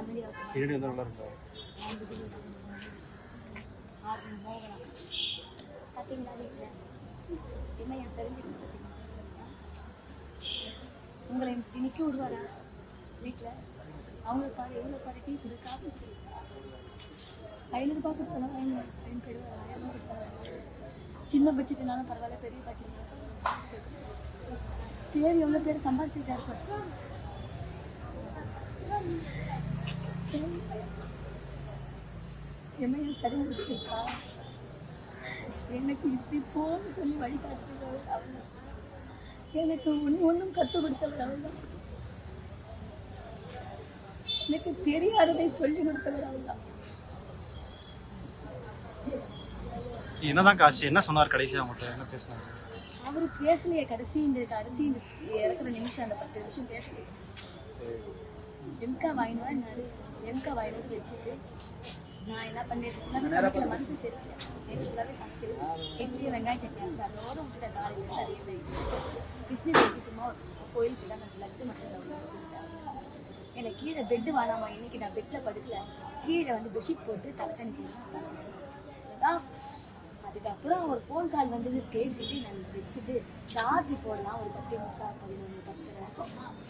பின்னாடி வந்து நல்லா இருக்கா? பார்த்தீங்களா வீட்டில் என்ன என் சர்வீஸ் பார்த்தீங்களா? உங்களை நிற்க விடுவாரா வீட்டில்? அவங்களுக்கு பாரு எவ்வளோ பாரு டீ கொடு காஃபி கொடு. 500 ரூபாய் கொடுத்தாலும் வாங்க 5 ரூபாய் 1000 கொடுத்தாலும் சின்ன பட்ஜெட்டுனாலும் பரவாயில்ல, பெரிய பட்ஜெட்னாலும் பேர் எவ்வளோ பேர் சம்பாதிச்சுட்டா இருப்பார். எம்மையும் சரி முடிச்சிருக்கா? எனக்கு இப்படி போன்னு சொல்லி வழிகாட்டுறவர் அவள். எனக்கு ஒன்றும் கற்றுக் கொடுத்தவர் அவள் தான். எனக்கு தெரியாததை சொல்லி கொடுத்தவர் அவள் தான். என்னதான் காட்சி என்ன சொன்னார் கடைசி? அவங்கள்ட்ட என்ன பேசினாங்க? அவர் பேசலையே கடைசி இந்த இறக்குற நிமிஷம், அந்த 10 நிமிஷம் பேசலையே. எம்கா வாங்கினாரு, எம்கா வாங்கினது வச்சுட்டு நான் என்ன பண்ணேன் சமைக்கல, மனசு சரியில்லை. நேற்று ஃபுல்லாகவே சமைக்கிறது இட்லி வெங்காயம் சட்னி சார் அதோட விட்டுட்ட காலையில் சரியில்லை. கிருஷ்ணகிரி சும்மா கோயிலுக்கு தான் நான் லட்டு மட்டும் எனக்கு கீழே பெட்டு வேணாமா, இன்னைக்கு நான் பெட்டில் படுக்கல, கீழே வந்து பெட்ஷீட் போட்டு தலைக்கணி தான். அதுக்கப்புறம் ஒரு ஃபோன் கால் வந்தது, பேசிட்டு நான் வச்சுட்டு சார்ஜ் போடலாம், ஒரு 10 முக்கால் 11 10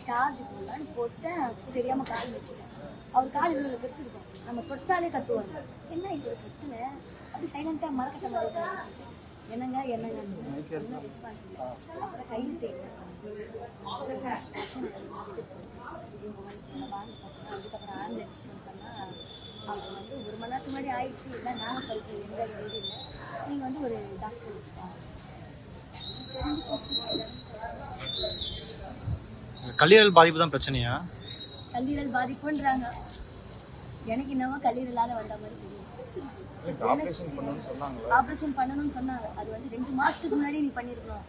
சார்ஜ் போடலான்னு போட்டேன். தெரியாமல் கால் வச்சுட்டேன். அவர் கால் இவ்வளோ பெருசு இருக்கும், நம்ம தொட்டாலே கத்துவாங்க. என்ன இது பிரச்சனை? அப்படி சைலண்டாக மறக்கட்ட மாதிரி என்னங்க ரெஸ்பான்ஸ் இல்லை. அப்புறம் கையில் தேய்ச்சேன். வாங்கி பார்த்தோம். அதுக்கப்புறம் ஆம்புலன்ஸ் ஃபோன் பண்ணால் அவங்க வந்து 1 மணி நேரத்துக்கு முன்னாடி ஆயிடுச்சு, இல்லை நாங்கள் சொல்லிட்டு எந்த வீடு இல்லை, நீங்கள் வந்து ஒரு டாக்டர் வச்சுட்டாங்க. கல்லீரல் பாதிப்பு தான் பிரச்சனையா? கல்லீரல் பாதிப்புன்றாங்க. எனக்கு என்னவோ கல்லீரலால் வந்த மாதிரி தெரியும். ஆப்ரேஷன் பண்ணணும்னு சொன்னாங்க. அது வந்து 2 மாதத்துக்கு முன்னாடி நீ பண்ணியிருக்கணும்,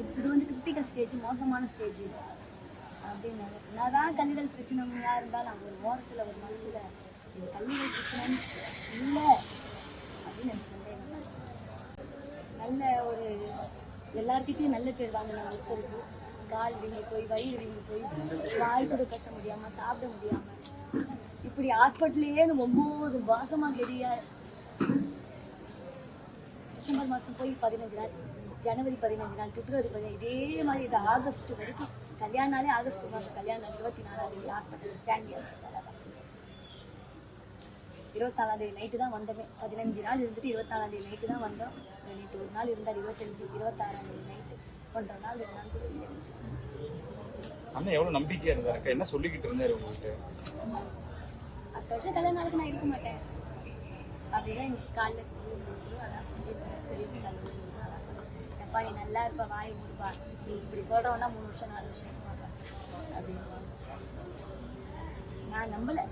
இது வந்து கிரிட்டிக்கல் ஸ்டேஜ், மோசமான ஸ்டேஜ் அப்படின்னாங்க. நான் தான் கல்லீரல் பிரச்சனை யார் இருந்தாலும் அவங்க ஒரு ஓரத்தில் ஒரு மனசில் இது கல்லீரல் பிரச்சனை இல்லை அப்படின்னு எனக்கு சந்தேகம். நல்ல ஒரு எல்லார்கிட்டையும் நல்ல பேர் வாங்கினாங்க. ஒருத்தருக்கு கால் வீங்கி போய், வயிறு வீங்கி போய், வாய் கூட பேச முடியாமல், சாப்பிட முடியாமல், இப்படி ஹாஸ்பிட்டல்லையே 9 மாசமாக கெடியா. டிசம்பர் மாதம் போய் 15 நாள், ஜனவரி 15 நாள், பிப்ரவரி 15, இதே மாதிரி இது ஆகஸ்ட் வரைக்கும். கல்யாண நாளே ஆகஸ்ட் மாதம் கல்யாண நாள் 24 ஹாஸ்பிட்டல் ஸ்டாண்டியா 24 நைட்டு தான் வந்தோமே. 15 நாள் இருந்துட்டு 24 நைட்டு தான் வந்தோம். நேற்று ஒரு நாள் இருந்தார், 25 26 நைட்டு 1.5 நாள் 2 நாள் கூட இருந்துச்சு. அண்ணா எவ்வளோ நம்பிக்கையாக இருந்தாரு? என்ன சொல்லிக்கிட்டு இருந்தாரு உங்கள்கிட்ட? அடுத்த வருஷம் கல்யாண நாளுக்கு நான் இருக்க மாட்டேன் அப்படிதான் எனக்கு காலில் அதான் சொல்லியிருக்கேன். பெரிய காலில் அதான் சொல்லியிருக்கேன். எப்பா நீ நல்லா இருப்பா, வாய் முடிப்பா, நீ இப்படி சொல்கிறவன்னா 3 வருஷம் 4 வருஷம் இருக்க மாட்டேன் அப்படின்னு. நான் நம்பலை.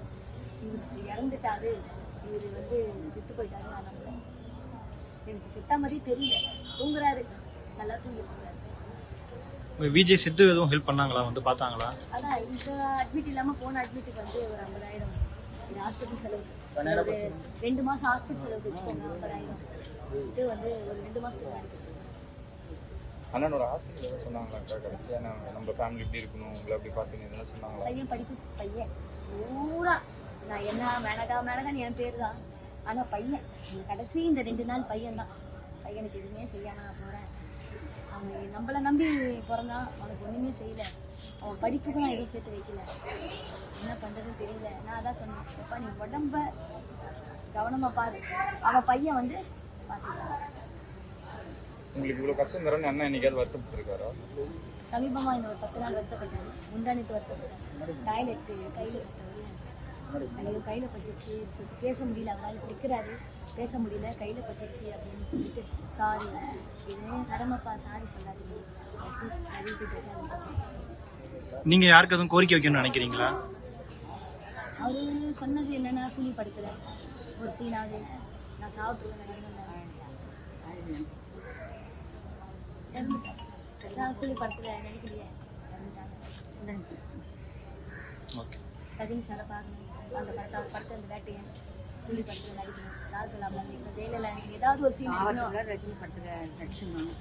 இவர் இறந்துட்டாரு, இவர் வந்து விட்டு போயிட்டாரு, நான் நம்பலை. எனக்கு செத்த மாதிரி தெரியல. தூங்குறாரு, நல்லா தூங்கிட்டு இருக்காரு. விஜய் சித்து எதுவும் ஹெல்ப் பண்ணாங்களா? வந்து பார்த்தாங்களா? அதான் இந்த அட்மிட் இல்லாமல் போன அட்மிட்டுக்கு வந்து ஒரு 50,000 இது ஹாஸ்பிட்டல் செலவுக்கு. ஒரு 2 மாதம் ஹாஸ்பிட்டல் செலவுக்கு வச்சுக்கோங்க. 50,000 இது வந்து ஒரு 2 மாதத்துக்கு ஆகிடுது. அண்ணனோட ஆசை சொன்னாங்களா கடைசியாக? நம்ம ஃபேமிலி இப்படி இருக்கணும், உங்களை அப்படி பார்த்துன்னு இதெல்லாம் சொன்னாங்களா? பையன் படிப்பு பையன் பூரா நான் என்ன மேனகான்னு என் பேர் தான். ஆனால் பையன் கடைசி இந்த 2 நாள் பையன்தான். பையனுக்கு எதுவுமே செய்யாமல் நான் போகிறேன். அவன் நம்மளை நம்பி பிறந்தான், அவனுக்கு ஒன்றுமே செய்யலை. அவன் படிப்புக்கும் நான் எதுவும் சேர்த்து வைக்கல. என்ன பண்ணுறதுன்னு தெரியல. நான் அதான் சொன்னேன், எப்பா நீ உடம்ப கவனமாக பாரு, அவன் பையன் வந்து பார்த்துக்கலாம். உங்களுக்கு இவ்வளோ கஷ்டம் தரேன்னு அண்ணன் என்னைக்காவது வருத்தப்பட்டிருக்காரா? சமீபமாக இந்த ஒரு 10 நாள் வருத்தப்பட்டாரு. முந்தானத்து வருத்தப்பட்டார். டாய்லெட்டு கையில் விட்டாரு, எனக்கு கையில் பட்டுச்சு சொல்லிட்டு பேச முடியல. அவரால் நிற்கிறாரு, பேச முடியல, கையில் பட்டுச்சு அப்படின்னு சொல்லிட்டு சாரி இது கடமைப்பா, சாரி சொல்லாதீங்க. நீங்கள் யாருக்கு எதுவும் கோரிக்கை வைக்கணும்னு நினைக்கிறீங்களா? அவர் சொன்னது என்னென்னா, கூலி படத்தில் ஒரு சீனாவது நான் சாப்பிட்ருவேன் இறந்துட்டேன். கூலி படத்தில் நினைக்கலையே, இறந்துட்டாங்க. ரஜினி சாரை பார்க்கணும், அந்த படத்தை அந்த வேட்டையன் கூலி படத்தில் நடிக்கணும். ராஜலாமல் ஜெயலலிதா ஏதாவது ஒரு சீன் ரஜினி படத்தில் நடிச்சிடணும்.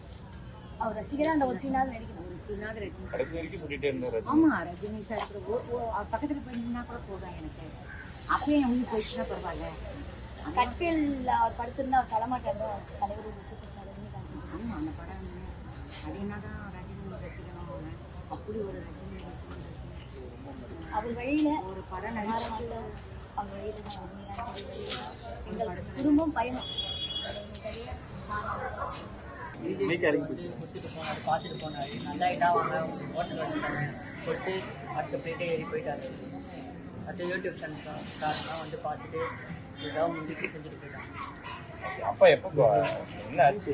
அவர் ரசிகரா அந்த ஒரு சீனாவது நடிக்கணும். ஒரு சீனாவது ரஜினி. கடைசி வரைக்கும் சொல்லிட்டே இருந்தார் ரஜினி. ஆமா, ரஜினி சார் பக்கத்துல போய் நின்னா கூட போதும் எனக்கு. அப்பயே என் உயிர் போயிடுச்சுன்னா பரவாயில்ல. கட்பில் அவர் படுத்திருந்தா அவர் தலைமாட்டாங்க தலைவர் சூப்பர் ஸ்டார் ரஜினிகாந்த். ஆமா, அந்த படம் அது என்னதான் ரஜினி ரசிகணும் அப்படி ஒரு ரஜினி அவர் வழியில ஒரு படம் நடிச்சு அவர் வழியில தான் ரஜினிகாந்த் வழியில எங்கள் குடும்பம் பயணம். கொடுத்துட்டு போனார், பார்த்துட்டு போனார். நல்லா இதாவாங்க ஹோட்டல் வச்சுட்டாங்க சொல்லிட்டு அடுத்த ஃப்ளைட்டே ஏறி போயிட்டாரு. அடுத்த யூடியூப் சேனல்காரங்களாம் வந்து பார்த்துட்டு ஏதாவது முந்திட்டு செஞ்சுட்டு போயிட்டாங்க. அப்பா எப்போ என்ன ஆச்சு?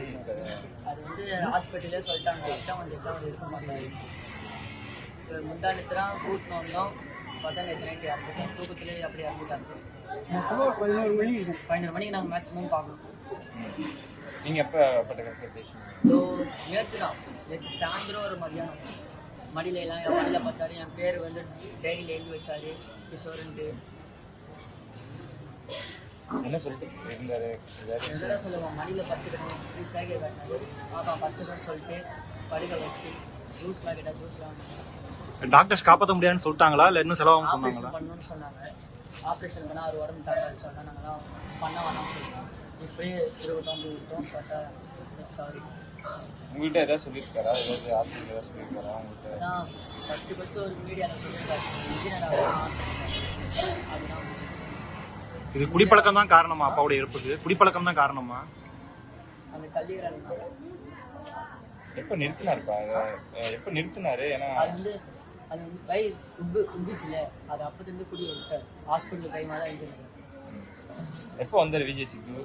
அது வந்து ஹாஸ்பிட்டலே சொல்லிட்டாங்க, எட்டாம் வந்து இருக்க மாட்டாரு. முந்தானத்துலாம் கூட்டின்னு வந்தோம், பார்த்தா நேற்று நைட்டு இறந்துட்டோம். தூக்கத்துலேயே அப்படி இறந்துட்டாங்க. 11 மணிக்கு நாங்கள் மேக்ஸிமம் பார்க்கணும். நீங்கள் எப்போ பட்ட கடைசியாக பேசுனீங்க? நேற்று சாயந்தரம் ஒரு மதியானம் மடியில எல்லாம் என் மடியில் பார்த்தாரு. என் பேர் வந்து டைரியில் எழுதி வச்சாரு கிஷோருன்ட்டு. என்ன சொல்லிட்டு இருந்தாரு? இதெல்லாம் சொல்லுவோம், மடியில் பத்துக்கணும் சைக்கிள் காட்டினாரு. பாப்பா பத்துக்கணும்னு சொல்லிட்டு படுக்க வச்சு ஜூஸ்லாம் கேட்டால் ஜூஸ்லாம் டாக்டர்ஸ் காப்பாற்ற முடியாதுன்னு சொல்லிட்டாங்களா இல்லை இன்னும் செலவாகும் சொன்னாங்களா? ஆப்ரேஷன் பண்ணணும்னு சொன்னாங்க. ஆப்ரேஷன் பண்ணால் அவர் உடம்பு தாங்காது சொன்னால் நாங்களாம் பண்ண வேணாம்னு சொல்லிட்டோம். இப்படியே 29 விட்டோம். பார்த்தா சாரி. உங்கள்கிட்ட ஏதாவது சொல்லியிருக்காரா? ஏதாவது ஹாஸ்பிட்டல் ஏதாவது சொல்லியிருக்காரா உங்கள்கிட்ட? அதான் ஃபஸ்ட்டு ஒரு மீடியாவில் சொல்லியிருக்காரு, இன்ஜினியர் ஆகலாம் ஆசைப்பட்டேன். அதுதான் இது குடிப்பழக்கம் தான் காரணமா? அப்பாவுடைய இறப்புக்கு குடிப்பழக்கம் தான் காரணமா? அந்த கல்லீரல் எப்போ நிறுத்தினாருப்பா? எப்போ நிறுத்தினாரு? ஏன்னா அது வந்து கை உப்பிச்சுல, அது அப்போதுலேருந்து குடி விட்டார். ஹாஸ்பிட்டல் கைமா தான் இன்ஜினியர். எப்போ வந்தார் விஜய் சித்து?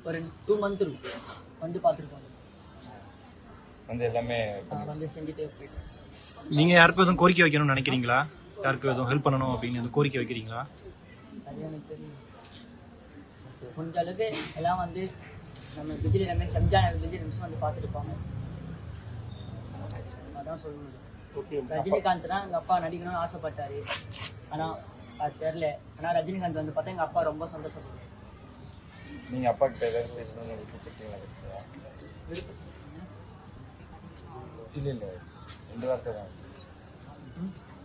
ஒரு 2 மந்த் இருக்கு வந்து பார்த்துருப்பாங்க. வந்து எல்லாமே வந்து செஞ்சுட்டே போயிட்டேன். நீங்க யாருக்கும் எதுவும் கோரிக்கை வைக்கணும்னு நினைக்கிறீங்களா? யாருக்கும் எதுவும் ஹெல்ப் பண்ணணும் அப்படின்னு எதுவும் கோரிக்கை வைக்கிறீங்களா? அது எனக்கு தெரியும். முடிஞ்ச அளவுக்கு எல்லாம் வந்து நம்ம விஜய் ரமேஷ் விஜய் நிமிஷம் வந்து பார்த்துட்டு போங்க. அதான் சொல்லணும். ரஜினிகாந்த் தான் எங்கள் அப்பா நடிக்கணும்னு ஆசைப்பட்டாரு. ஆனால் அது தெரில. ஆனால் ரஜினிகாந்த் வந்து பார்த்தா எங்கள் அப்பா ரொம்ப சந்தோஷப்படுவார். நீங்கள் அப்பா கிட்ட ஏதாவது பேசணும்னு விருப்பப்பட்டீங்களா? இல்லை இல்லை, 2 வார்த்தை தான்.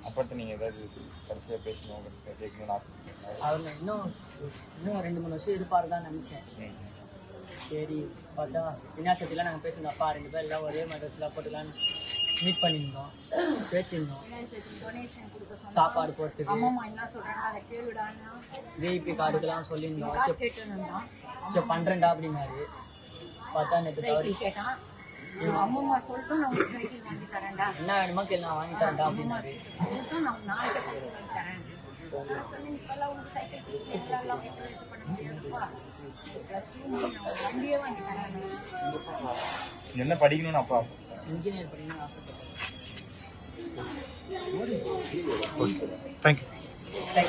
அப்பாட்ட நீங்கள் ஏதாவது கடைசியாக பேசணும், கடைசியாக கேட்கணும்னு ஆசைப்பட்டீங்களா? அவர் இன்னும் 2-3 வருஷம் இருப்பார் தான் நினச்சேன். சரி பார்த்தா விநாசத்திலாம் நாங்கள் பேசணும். அப்பா 2 பேர் எல்லாம் ஒரே மாதிரி ட்ரெஸ்லாம் போட்டுக்கலான்னு மீட் பண்ணியிருந்தோம், பேசியிருந்தோம். சாப்பாடு போகிறதுக்கு விஐபி கார்டுக்கெல்லாம் சொல்லியிருந்தோம். சரி பண்ணுறேன்டா அப்படின்னாரு. பார்த்தா நேற்று அம்மா சொல்லிட்டு நான் உங்களுக்கு சைக்கிள் வாங்கி தரேன்டா. என்ன வேணுமோ கேள்வி நான் வாங்கி தரேன்டா அப்படின்னாரு. நான் நாளைக்கு சைக்கிள் வாங்கி தரேன். இப்பெல்லாம் உங்களுக்கு சைக்கிள் எல்லாம் பண்ண முடியாதுப்பா. வண்டியே வாங்கி தரேன். என்ன படிக்கணும்னு அப்பா ஆசைப்பட்டேன்? இன்ஜினியர் படிக்கணும்னு ஆசைப்பட்டேன். தேங்க்யூ.